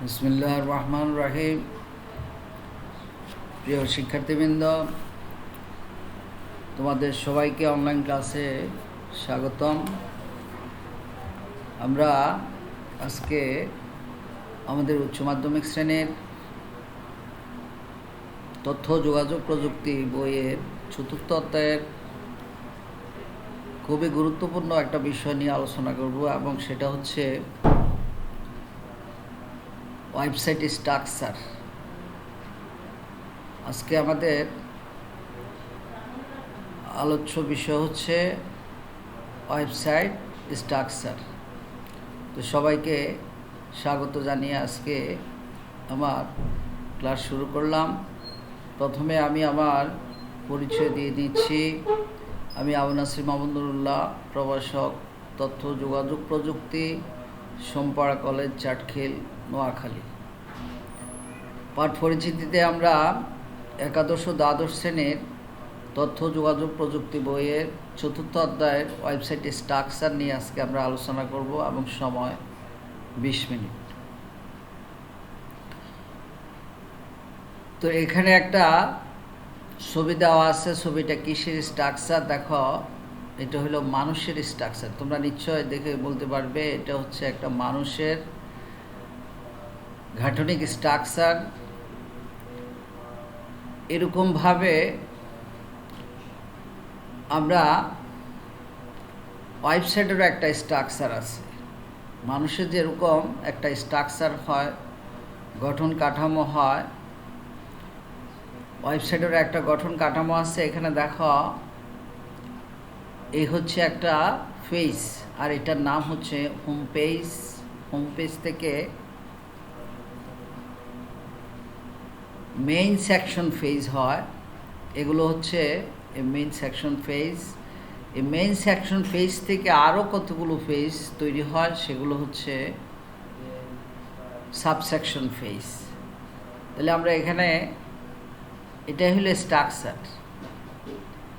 বিসমিল্লাহির রহমানির রহিম। প্রিয় শিক্ষার্থীবৃন্দ, তোমাদের সবাইকে অনলাইন ক্লাসে স্বাগতম। আমরা আজকে আমাদের উচ্চ মাধ্যমিক শ্রেণীর তথ্য যোগাযোগ প্রযুক্তি বইয়ের চতুর্থ অধ্যায়ের খুবই গুরুত্বপূর্ণ একটা বিষয় নিয়ে আলোচনা করব, এবং সেটা হচ্ছে ওয়েবসাইট স্ট্রাকচার। আজকে আমাদের আলোচ্য বিষয় হচ্ছে ওয়েবসাইট স্ট্রাকচার। তো সবাইকে স্বাগত জানিয়ে আজকে আমার ক্লাস শুরু করলাম। প্রথমে আমি আমার পরিচয় দিয়ে দিচ্ছি। আমি আবু নাসির মাহমুদুল্লাহ, প্রভাষক, তথ্য যোগাযোগ প্রযুক্তি, সোমপাড়া কলেজ, চাটখিল, নোয়াখালী। পাঠ পরিচিতিতে আমরা একাদশ ও দ্বাদশ শ্রেণীর তথ্য যোগাযোগ প্রযুক্তি বইয়ের চতুর্থ অধ্যায়ের ওয়েবসাইট স্ট্রাকচার নিয়ে আজকে আমরা আলোচনা করব, এবং সময় 20 মিনিট। তো এখানে একটা ছবি দেওয়া আছে। ছবিটা কিসের স্ট্রাকচার দেখো, এটা হলো মানুষের স্ট্রাকচার। তোমরা নিশ্চয় দেখে বলতে পারবে এটা হচ্ছে একটা মানুষের গাঠনিক স্ট্রাকচার। এরকমভাবে আমরা ওয়েবসাইটেরও একটা স্ট্রাকচার আছে। মানুষের যেরকম একটা স্ট্রাকচার হয়, গঠন কাঠামো হয়, ওয়েবসাইটেরও একটা গঠন কাঠামো আছে। এখানে দেখো, এই হচ্ছে একটা পেজ, আর এটার নাম হচ্ছে হোম পেজ। হোম পেজ থেকে মেইন সেকশন পেজ হয়। এগুলো হচ্ছে মেইন সেকশন পেজ। এই মেইন সেকশন পেজ থেকে আরও কতগুলো পেজ তৈরি হয়, সেগুলো হচ্ছে সাবসেকশন পেজ। তাহলে আমরা এখানে এটাই হলো স্ট্রাকচার।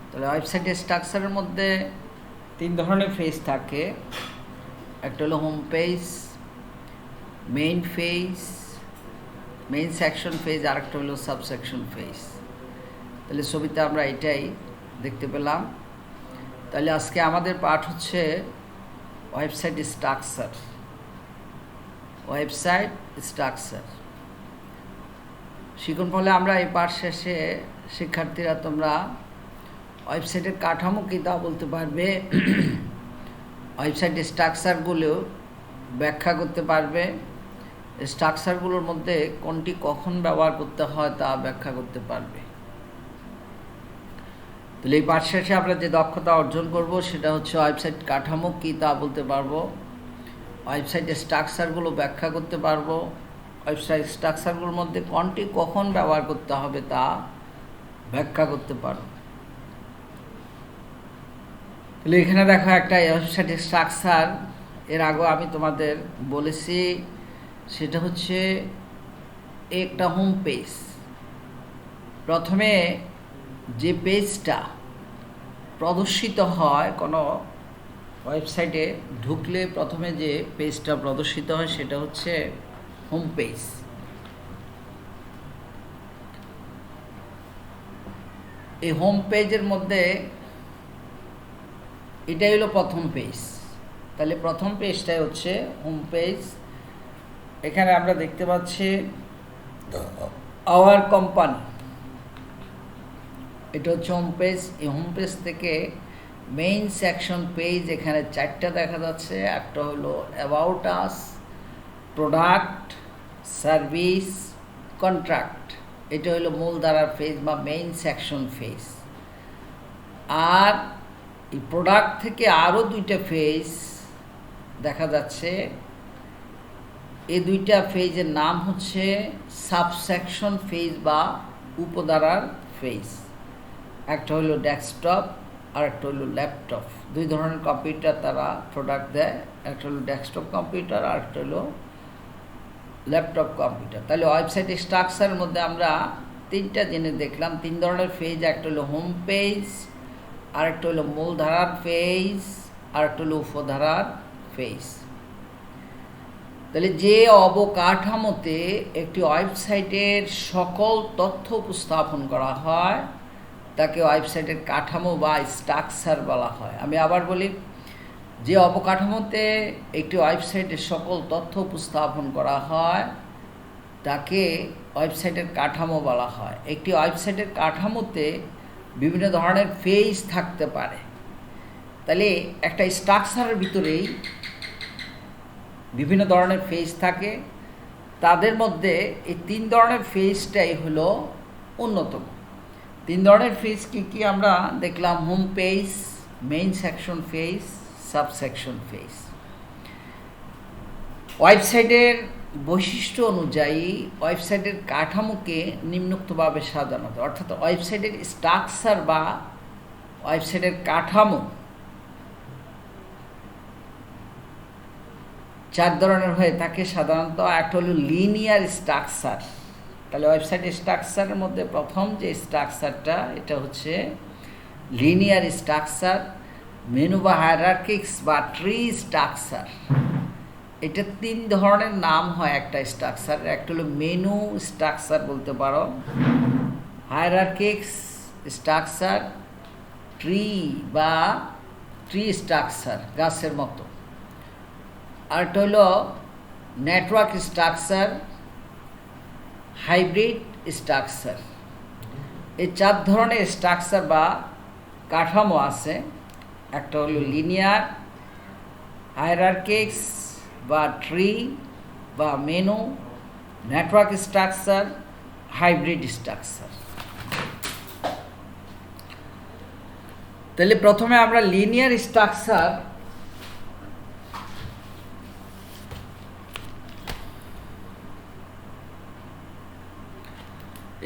তাহলে ওয়েবসাইটের স্ট্রাকচারের মধ্যে 3 ধরনের পেজ থাকে। একটা হলো home page, main page, main section page, আর একটা হলো সাবসেকশন পেজ। তাহলে ছবিতে আমরা এটাই দেখতে পেলাম। তাহলে আজকে আমাদের পাঠ হচ্ছে ওয়েবসাইট স্ট্রাকচার। ওয়েবসাইট স্ট্রাকচার শিখুন। ফলে আমরা এই পাঠ শেষে শিক্ষার্থীরা তোমরা ওয়েবসাইটের কাঠামো কী তা বলতে পারবে, ওয়েবসাইট স্ট্রাকচারগুলো ব্যাখ্যা করতে পারবে, স্ট্রাকচারগুলোর মধ্যে কোনটি কখন ব্যবহার করতে হয় তা ব্যাখ্যা করতে পারবে। তাহলে এই পাঠ শেষে আমরা যে দক্ষতা অর্জন করব সেটা হচ্ছে ওয়েবসাইট কাঠামো কী তা বলতে পারবো, ওয়েবসাইটের স্ট্রাকচারগুলো ব্যাখ্যা করতে পারবো, ওয়েবসাইট স্ট্রাকচারগুলোর মধ্যে কোনটি কখন ব্যবহার করতে হবে তা ব্যাখ্যা করতে পারবো। তাহলে এখানে দেখো একটা ওয়েবসাইটের স্ট্রাকচার, এর আগে আমি তোমাদের বলেছি, সেটা হচ্ছে একটা হোম পেজ। প্রথমে যে পেজটা প্রদর্শিত হয় কোনো ওয়েবসাইটে ঢুকলে, প্রথমে যে পেজটা প্রদর্শিত হয় সেটা হচ্ছে হোম পেজ। এই হোম পেজের মধ্যে এটাই হলো প্রথম পেজ। তাহলে প্রথম পেজটাই হচ্ছে হোম পেজ। এখানে আমরা দেখতে পাচ্ছি আওয়ার কোম্পানি, এটা হচ্ছে হোম পেজ। এই হোম পেজ থেকে মেইন সেকশন পেজ এখানে 4টা দেখা যাচ্ছে। একটা হলো about us, product, service, contract. এটা হলো মূলধারার পেজ বা মেইন সেকশন পেজ। আর এই প্রোডাক্ট থেকে আরও 2টা পেজ দেখা যাচ্ছে। এই 2টা পেজের নাম হচ্ছে সাবসেকশন পেজ বা উপধারার পেজ। একটা হলো ডেস্কটপ আর একটা হলো ল্যাপটপ। 2 ধরনের কম্পিউটার তারা প্রোডাক্ট দেয়। একটা হলো ডেস্কটপ কম্পিউটার আর একটা হলো ল্যাপটপ কম্পিউটার। তাহলে ওয়েবসাইট স্ট্রাকচারের মধ্যে আমরা 3টা জিনিস দেখলাম, 3 ধরনের পেজ। একটা হলো হোম পেজ, আর একটা হলো মূলধারার পেজ, আর একটা হলো উপধারার পেজ। তাহলে যে অবকাঠামোতে একটি ওয়েবসাইটের সকল তথ্য উপস্থাপন করা হয় তাকে ওয়েবসাইটের কাঠামো বা স্ট্রাকচার বলা হয়। আমি আবার বলি, যে অবকাঠামোতে একটি ওয়েবসাইটের সকল তথ্য উপস্থাপন করা হয় তাকে ওয়েবসাইটের কাঠামো বলা হয়। একটি ওয়েবসাইটের কাঠামোতে বিভিন্ন ধরনের পেজ থাকতে পারে। তাহলে একটা স্ট্রাকচারের ভিতরেই বিভিন্ন ধরনের পেজ থাকে, তাদের মধ্যে এই 3 ধরনের পেজটাই হলো অন্যতম। 3 ধরনের পেজ কী কী আমরা দেখলাম? Home page, main section page, subsection page. ওয়েবসাইটের বৈশিষ্ট্য অনুযায়ী ওয়েবসাইটের কাঠামোকে নিম্নোক্তভাবে সাজানো হয়, অর্থাৎ ওয়েবসাইটের স্ট্রাকচার বা ওয়েবসাইটের কাঠামো 4 ধরনের হয়ে থাকে সাধারণত। একটা হলো লিনিয়ার স্ট্রাকচার। তাহলে ওয়েবসাইটের স্ট্রাকচারের মধ্যে প্রথম যে স্ট্রাকচারটা এটা হচ্ছে লিনিয়ার স্ট্রাকচার। মেনু বা হায়ারার্কিক্স বা ট্রি স্ট্রাকচার, এটা 3 ধরনের নাম হয় একটা স্ট্রাকচার। একটা হলো মেনু স্ট্রাকচার বলতে পারো, হায়ারার্কিক্স স্ট্রাকচার, ট্রি বা ট্রি স্ট্রাকচার গাছের মতো। আরেকটা হলো নেটওয়ার্ক স্ট্রাকচার, হাইব্রিড স্ট্রাকচার। এই 4 ধরনের স্ট্রাকচার বা কাঠামো আছে। একটা হলো লিনিয়ার, হায়ারার্কিক্স বা ট্রি বা menu, network structure, hybrid structure. তাহলে প্রথমে আমরা লিনিয়ার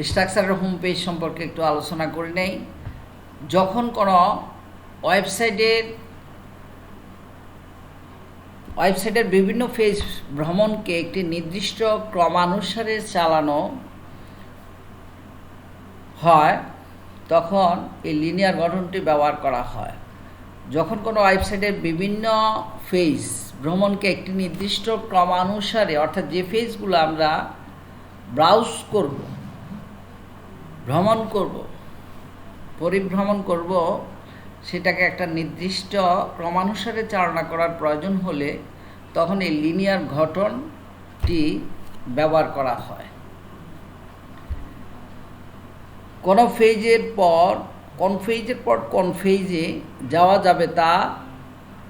স্ট্রাকচারের হোম পেজ সম্পর্কে একটু আলোচনা করে নেই। যখন কোনো ওয়েবসাইটের বিভিন্ন পেজ ভ্রমণকে একটি নির্দিষ্ট ক্রমানুসারে চালানো হয় তখন এই লিনিয়ার গঠনটি ব্যবহার করা হয়। যখন কোনো ওয়েবসাইটের বিভিন্ন পেজ ভ্রমণকে একটি নির্দিষ্ট ক্রমানুসারে, অর্থাৎ যে পেজগুলো আমরা ব্রাউজ করব, ভ্রমণ করব, পরিভ্রমণ করব, সেটাকে একটা নির্দিষ্ট ক্রমানুসারে চালনা করার প্রয়োজন হলে তখন এই লিনিয়ার গঠনটি ব্যবহার করা হয়। কোন পেজের পর কোন পেজে যাওয়া যাবে তা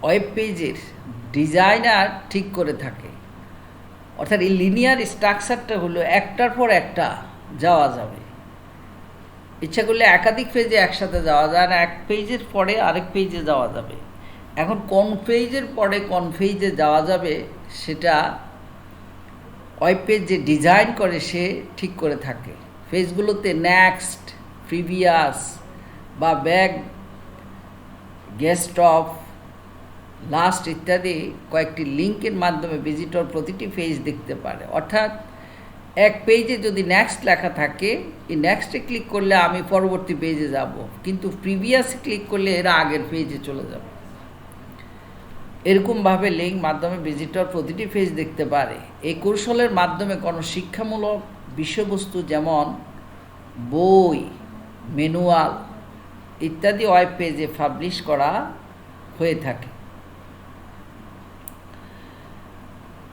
ওয়েব পেজের ডিজাইনার ঠিক করে থাকে। অর্থাৎ এই লিনিয়ার স্ট্রাকচারটা হলো একটার পর একটা যাওয়া যাবে। ইচ্ছা করলে একাধিক পেজে একসাথে যাওয়া যায় না, এক পেজের পরে আরেক পেজে যাওয়া যাবে। এখন কোন পেজের পরে কোন পেজে যাওয়া যাবে সেটা ওয়েব পেজ যে ডিজাইন করে সে ঠিক করে থাকে। পেজগুলোতে নেক্সট, প্রিভিয়াস বা ব্যাক, গেস্ট অফ, লাস্ট ইত্যাদি কয়েকটি লিঙ্কের মাধ্যমে ভিজিটর প্রতিটি পেজ দেখতে পারে। অর্থাৎ এক পেজে যদি নেক্সট লেখা থাকে, এই নেক্সটে ক্লিক করলে আমি পরবর্তী পেজে যাব, কিন্তু প্রিভিয়াসে ক্লিক করলে এরা আগের পেজে চলে যাবে। এরকমভাবে লিঙ্ক মাধ্যমে ভিজিটর প্রতিটি পেজ দেখতে পারে। এই কৌশলের মাধ্যমে কোনো শিক্ষামূলক বিষয়বস্তু যেমন বই, ম্যানুয়াল ইত্যাদি ওয়েব পেজে পাবলিশ করা হয়ে থাকে।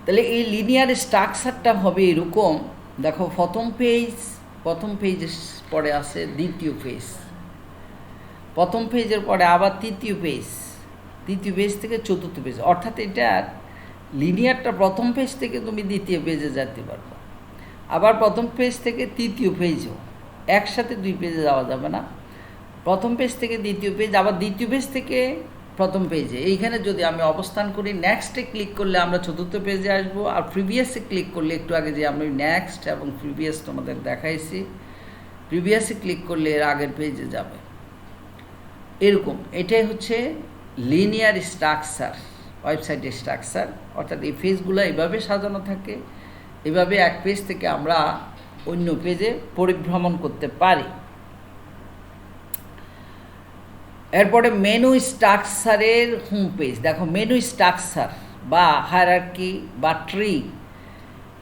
তাহলে এই লিনিয়ার স্ট্রাকচারটা হবে এরকম। দেখো, প্রথম পেজের পরে আছে দ্বিতীয় পেজ, প্রথম পেজের পরে আবার তৃতীয় পেজ থেকে চতুর্থ পেজ। অর্থাৎ এটা লিনিয়ারটা প্রথম পেজ থেকে তুমি দ্বিতীয় পেজে যেতে পারবে, আবার প্রথম পেজ থেকে তৃতীয় পেজও। একসাথে 2 পেজে যাওয়া যাবে না। প্রথম পেজ থেকে দ্বিতীয় পেজ, আবার দ্বিতীয় পেজ থেকে প্রথম পেজে। এইখানে যদি আমি অবস্থান করি, নেক্সটে ক্লিক করলে আমরা চতুর্থ পেজে আসবো, আর প্রিভিয়াসে ক্লিক করলে, একটু আগে যে আমি নেক্সট এবং প্রিভিয়াস তোমাদের দেখাইছি, প্রিভিয়াসে ক্লিক করলে এর আগের পেজে যাবে। এরকম এটাই হচ্ছে লিনিয়ার স্ট্রাকচার, ওয়েবসাইটের স্ট্রাকচার। অর্থাৎ এই পেজগুলো এইভাবে সাজানো থাকে, এভাবে এক পেজ থেকে আমরা অন্য পেজে পরিভ্রমণ করতে পারি। এরপরে মেনু স্ট্রাকচারের হোম পেজ। দেখো, মেনু স্ট্রাকচার বা হায়ারার্কি বা ট্রি,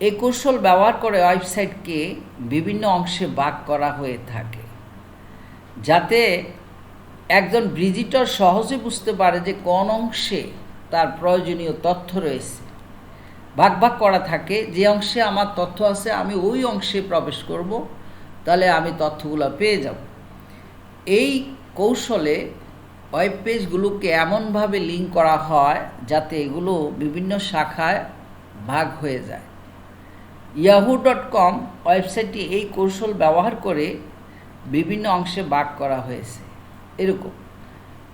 এই কৌশল ব্যবহার করে ওয়েবসাইটকে বিভিন্ন অংশে ভাগ করা হয়ে থাকে, যাতে একজন ভিজিটর সহজে বুঝতে পারে যে কোন অংশে তার প্রয়োজনীয় তথ্য রয়েছে। ভাগ ভাগ করা থাকে, যে অংশে আমার তথ্য আছে আমি ওই অংশে প্রবেশ করব, তাহলে আমি তথ্যগুলো পেয়ে যাব। এই কৌশলে ওয়েব পেজগুলোকে এমনভাবে লিঙ্ক করা হয় যাতে এগুলো বিভিন্ন শাখায় ভাগ হয়ে যায়। yahoo.com ওয়েবসাইটটি এই কৌশল ব্যবহার করে বিভিন্ন অংশে ভাগ করা হয়েছে। এরকম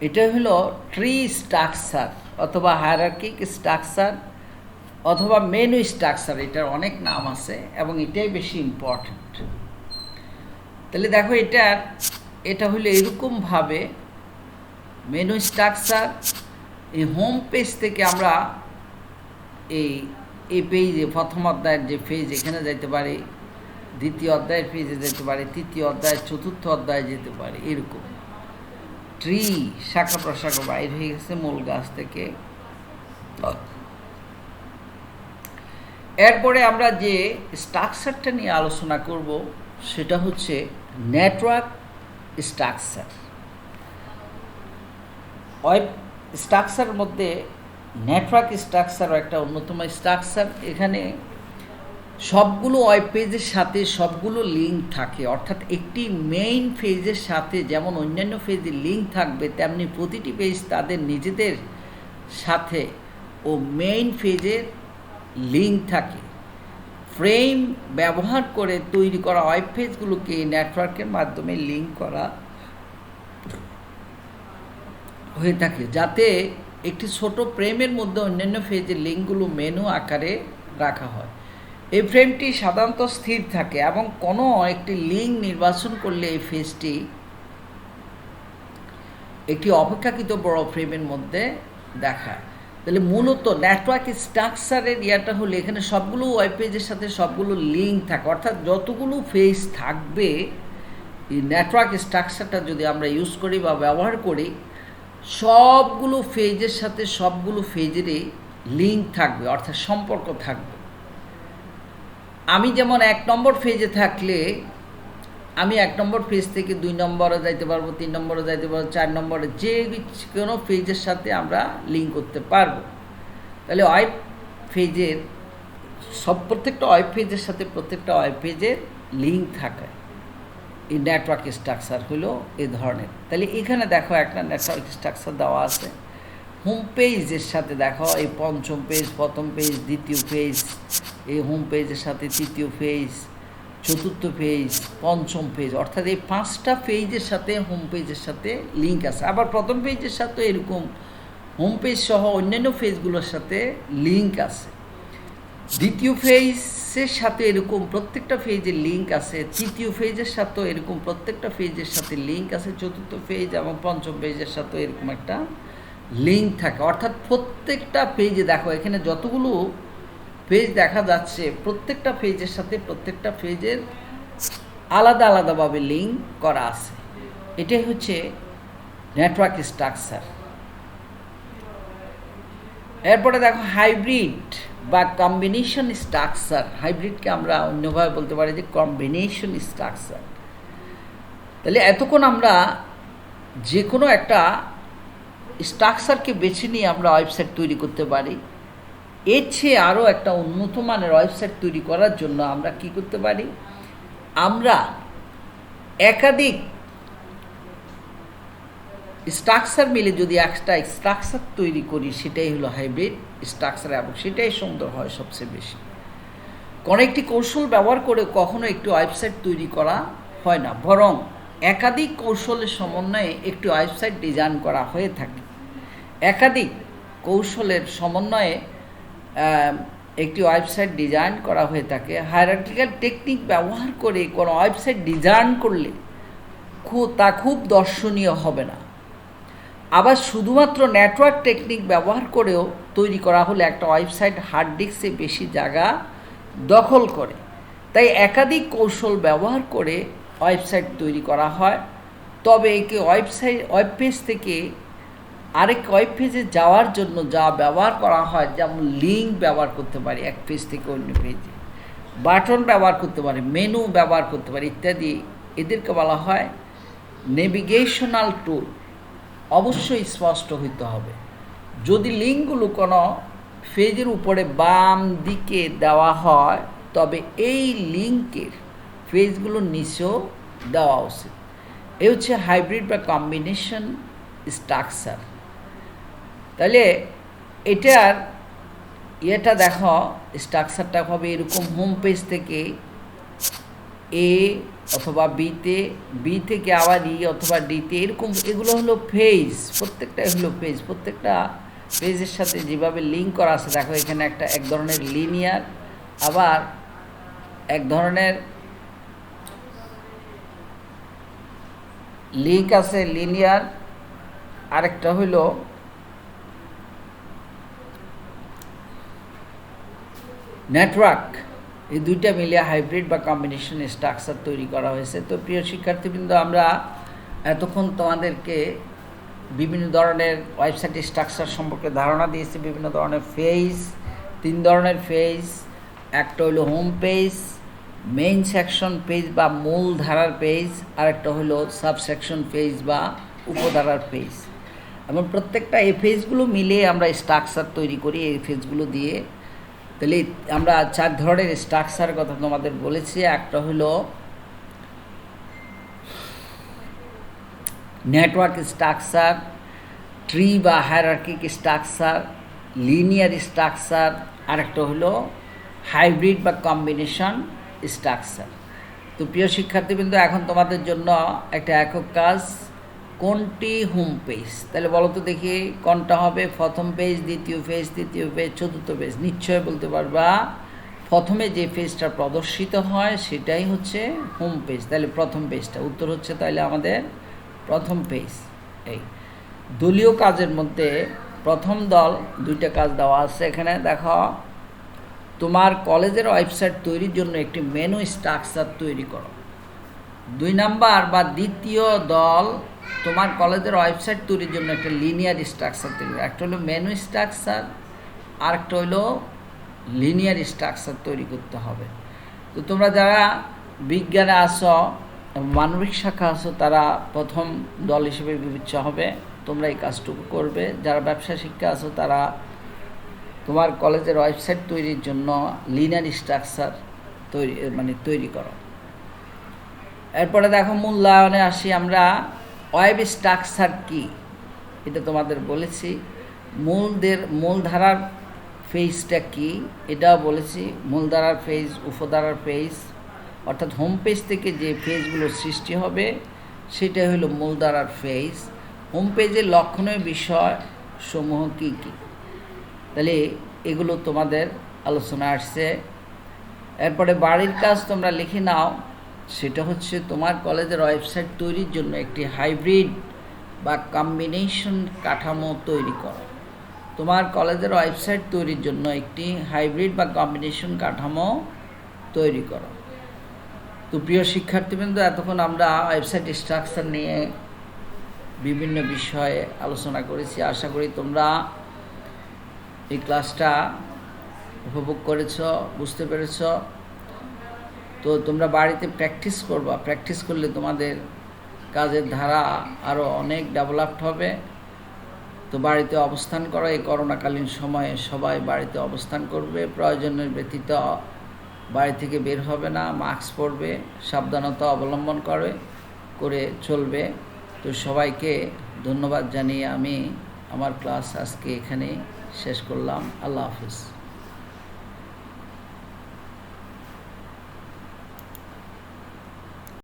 এটা হলো ট্রি স্ট্রাকচার অথবা হায়ারার্কিক স্ট্রাকচার অথবা মেনু স্ট্রাকচার, এটার অনেক নাম আছে এবং এটাই বেশি ইম্পর্ট্যান্ট। তাহলে দেখো এটা হলো এরকমভাবে মেনু স্ট্রাকচার। এই হোম পেজ থেকে আমরা এই পেজে প্রথম অধ্যায়ের যে পেজ এখানে যেতে পারি, দ্বিতীয় অধ্যায়ের পেজে যেতে পারি, তৃতীয় অধ্যায়, চতুর্থ অধ্যায়ে যেতে পারি। এরকম ট্রি শাখা প্রশাখা বাইর হয়ে গেছে মূল গাছ থেকে। এরপরে আমরা যে স্ট্রাকচারটা নিয়ে আলোচনা করব সেটা হচ্ছে নেটওয়ার্ক স্ট্রাকচার। ওয়েব স্ট্রাকচারের মধ্যে নেটওয়ার্ক স্ট্রাকচারও একটা অন্যতম স্ট্রাকচার। এখানে সবগুলো ওয়েব পেজের সাথে সবগুলো লিঙ্ক থাকে, অর্থাৎ একটি মেইন পেজের সাথে যেমন অন্যান্য পেজের লিঙ্ক থাকবে, তেমনি প্রতিটি পেজ তাদের নিজেদের সাথে ও মেইন পেজের লিঙ্ক থাকে। ফ্রেম ব্যবহার করে তৈরি করা ওয়েব পেজগুলোকে নেটওয়ার্কের মাধ্যমে লিঙ্ক করা হয়ে থাকে, যাতে একটি ছোট ফ্রেমের মধ্যে অন্যান্য পেজের লিঙ্কগুলো মেনু আকারে রাখা হয়। এই ফ্রেমটি সাধারণত স্থির থাকে এবং কোনো একটি লিঙ্ক নির্বাচন করলে এই পেজটি একটি অপেক্ষাকৃত বড় ফ্রেমের মধ্যে দেখায়। তাহলে মূলত নেটওয়ার্ক স্ট্রাকচারের ইয়াটা হলো এখানে সবগুলো ওয়েব পেজের সাথে সবগুলো লিঙ্ক থাকে, অর্থাৎ যতগুলো পেজ থাকবে এই নেটওয়ার্ক স্ট্রাকচারটা যদি আমরা ইউজ করি বা ব্যবহার করি, সবগুলো পেজের সাথে সবগুলো পেজেরই লিঙ্ক থাকবে, অর্থাৎ সম্পর্ক থাকবে। আমি যেমন 1 নম্বর পেজে থাকলে আমি 1 নম্বর পেজ থেকে 2 নম্বরে যাইতে পারবো, 3 নম্বরে যাইতে পারবো, 4 নম্বরে, যে কোনো পেজের সাথে আমরা লিঙ্ক করতে পারবো। তাহলে ওয়েব পেজের প্রত্যেকটা ওয়েব পেজের সাথে প্রত্যেকটা ওয়েব পেজের লিঙ্ক থাকে। এই নেটওয়ার্ক স্ট্রাকচার হলো এই ধরনের। তাহলে এখানে দেখো একটা নেটওয়ার্ক স্ট্রাকচার দেওয়া আছে। হোম পেজের সাথে দেখো এই পঞ্চম পেজ, প্রথম পেজ, দ্বিতীয় পেজ, এই হোম পেজের সাথে তৃতীয় পেজ, চতুর্থ পেজ, পঞ্চম পেজ, অর্থাৎ এই 5টা পেজের সাথে হোম পেজের সাথে লিঙ্ক আছে। আবার প্রথম পেজের সাথে এরকম হোম পেজ সহ অন্যান্য পেজগুলোর সাথে লিঙ্ক আছে। দ্বিতীয় পেজের সাথে এরকম প্রত্যেকটা পেজের লিঙ্ক আছে। তৃতীয় পেজের সাথেও এরকম প্রত্যেকটা পেজের সাথে লিঙ্ক আছে। চতুর্থ পেজ এবং পঞ্চম পেজের সাথে এরকম একটা লিঙ্ক থাকে, অর্থাৎ প্রত্যেকটা পেজে দেখো এখানে যতগুলো পেজ দেখা যাচ্ছে প্রত্যেকটা পেজের সাথে প্রত্যেকটা পেজের আলাদা আলাদাভাবে লিঙ্ক করা আছে। এটাই হচ্ছে নেটওয়ার্ক স্ট্রাকচার। এরপরে দেখো হাইব্রিড বা কম্বিনেশন স্ট্রাকচার। হাইব্রিডকে আমরা অন্যভাবে বলতে পারি যে কম্বিনেশন স্ট্রাকচার। তাহলে এতক্ষণ আমরা যে কোনো একটা স্ট্রাকচারকে বেছে নিয়ে আমরা ওয়েবসাইট তৈরি করতে পারি। এর চেয়ে আরও একটা উন্নত মানের ওয়েবসাইট তৈরি করার জন্য আমরা কি করতে পারি, আমরা একাধিক স্ট্রাকচার মিলে যদি একটা স্ট্রাকচার তৈরি করি, সেটাই হলো হাইব্রিড স্ট্রাকচার এবং সেটাই সুন্দর হয় সবচেয়ে বেশি। কোনো একটি কৌশল ব্যবহার করে কখনো একটি ওয়েবসাইট তৈরি করা হয় না, বরং একাধিক কৌশলের সমন্বয়ে একটি ওয়েবসাইট ডিজাইন করা হয়ে থাকে। একাধিক কৌশলের সমন্বয়ে একটি ওয়েবসাইট ডিজাইন করা হয়ে থাকে। হায়ারার্কিক্যাল টেকনিক ব্যবহার করে কোনো ওয়েবসাইট ডিজাইন করলে তা খুব দর্শনীয় হবে না। আবার শুধুমাত্র নেটওয়ার্ক টেকনিক ব্যবহার করেও তৈরি করা হলে একটা ওয়েবসাইট হার্ড ডিস্কে বেশি জায়গা দখল করে। তাই একাধিক কৌশল ব্যবহার করে ওয়েবসাইট তৈরি করা হয়। তবে একে ওয়েব পেজ থেকে আরেক ওয়েব পেজে যাওয়ার জন্য যা ব্যবহার করা হয়, যেমন লিঙ্ক ব্যবহার করতে পারি এক পেজ থেকে অন্য পেজে, বাটন ব্যবহার করতে পারি, মেনু ব্যবহার করতে পারি ইত্যাদি, এদেরকে বলা হয় নেভিগেশনাল টুল। অবশ্যই স্পষ্ট হইতে হবে। যদি লিঙ্কগুলো কোনো পেজের উপরে বাম দিকে দেওয়া হয়, তবে এই লিঙ্কের পেজগুলোর নিচেও দেওয়া উচিত। এ হচ্ছে হাইব্রিড বা কম্বিনেশন স্ট্রাকচার। তাহলে এটা দেখো, স্ট্রাকচারটা হবে এরকম। হোম পেজ থেকে এ অথবা বিতে, বি থেকে আবার ই অথবা ডিতে, এরকম এগুলো হলো পেজ। প্রত্যেকটা হলো পেজ। প্রত্যেকটা পেজের সাথে যেভাবে লিঙ্ক করা আছে, দেখো এখানে এক ধরনের লিনিয়ার, আবার এক ধরনের লিঙ্ক আছে লিনিয়ার, আরেকটা হলো নেটওয়ার্ক। এই দুইটা মিলিয়ে হাইব্রিড বা কম্বিনেশন স্ট্রাকচার তৈরি করা হয়েছে। তো প্রিয় শিক্ষার্থীবৃন্দ, আমরা এতক্ষণ তোমাদেরকে বিভিন্ন ধরনের ওয়েবসাইট স্ট্রাকচার সম্পর্কে ধারণা দিয়েছি। বিভিন্ন ধরনের পেজ, 3 ধরনের পেজ। একটা হলো home page, main section page বা মূল ধারার পেজ, আর একটা হলো সাবসেকশন পেজ বা উপধারার পেজ। এবং প্রত্যেকটা এই পেজগুলো মিলিয়ে আমরা স্ট্রাকচার তৈরি করি এই পেজগুলো দিয়ে। তাহলে আমরা 4 ধরনের স্ট্রাকচারের কথা তোমাদের বলেছি। একটা হলো নেটওয়ার্ক স্ট্রাকচার, ট্রি বা হায়ারার্কিক স্ট্রাকচার, লিনিয়ার স্ট্রাকচার, আরেকটা হলো হাইব্রিড বা কম্বিনেশন স্ট্রাকচার। তো প্রিয় শিক্ষার্থীবৃন্দ, এখন তোমাদের জন্য একটা একক কাজ, কোনটি হোম পেজ? তাহলে বলো তো দেখি কোনটা হবে? প্রথম পেজ, দ্বিতীয় পেজ, তৃতীয় পেজ, চতুর্থ পেজ? নিশ্চয় বলতে পারবা প্রথমে যে পেজটা প্রদর্শিত হয় সেটাই হচ্ছে হোম পেজ। তাহলে প্রথম পেজটা উত্তর হচ্ছে তাহলে আমাদের প্রথম পেজ। এই দলীয় কাজের মধ্যে প্রথম দল 2টা কাজ দেওয়া আছে এখানে। দেখো, তোমার কলেজের ওয়েবসাইট তৈরির জন্য একটি মেনু স্ট্রাকচার তৈরি করো। 2 নাম্বার বা দ্বিতীয় দল, তোমার কলেজের ওয়েবসাইট তৈরির জন্য একটা লিনিয়ার স্ট্রাকচার তৈরি করো। একটা হলো মেনু স্ট্রাকচার, আর একটা হলো লিনিয়ার স্ট্রাকচার তৈরি করতে হবে। তো তোমরা যারা বিজ্ঞানে আসো, মানবিক শাখা আসো, তারা প্রথম দল হিসেবে বিবেচ্য হবে। তোমরা এই কাজটুকু করবে। যারা ব্যবসা শিক্ষা আসো, তারা তোমার কলেজের ওয়েবসাইট তৈরির জন্য লিনিয়ার স্ট্রাকচার তৈরি করো। এরপরে দেখো, মূল্যায়নে আসি আমরা। ওয়েব স্ট্রাকচার কি এটা তোমাদের বলেছি। মূলধারার পেজটা কি এটাও বলেছি। মূলধারার পেজ, উপধারার পেজ, অর্থাৎ হোম পেজ থেকে যে পেজগুলো সৃষ্টি হবে সেটা হলো মূলধারার পেজ। হোম পেজের লক্ষণীয় বিষয়সমূহ কী কী, তাহলে এগুলো তোমাদের আলোচনা আসছে। এরপরে বাড়ির কাজ তোমরা লিখে নাও। সেটা হচ্ছে তোমার কলেজের ওয়েবসাইট তৈরির জন্য একটি হাইব্রিড বা কম্বিনেশন কাঠামো তৈরি করো। তোমার কলেজের ওয়েবসাইট তৈরির জন্য একটি হাইব্রিড বা কম্বিনেশন কাঠামো তৈরি করো। তো প্রিয় শিক্ষার্থীবৃন্দ, এতক্ষণ আমরা ওয়েবসাইট স্ট্রাকচার নিয়ে বিভিন্ন বিষয়ে আলোচনা করেছি। আশা করি তোমরা এই ক্লাসটা উপভোগ করেছ, বুঝতে পেরেছ। তো তোমরা বাড়িতে প্র্যাকটিস করবা। প্র্যাকটিস করলে তোমাদের কাজের ধারা আরও অনেক ডেভেলপড হবে। তো বাড়িতে অবস্থান করো। এই করোনাকালীন সময়ে সবাই বাড়িতে অবস্থান করবে। প্রয়োজনের ব্যতীত বাড়ি থেকে বের হবে না। মাস্ক পরবে, সাবধানতা অবলম্বন করে চলবে। তো সবাইকে ধন্যবাদ জানিয়ে আমি আমার ক্লাস আজকে এখানেই শেষ করলাম। আল্লাহ হাফিজ।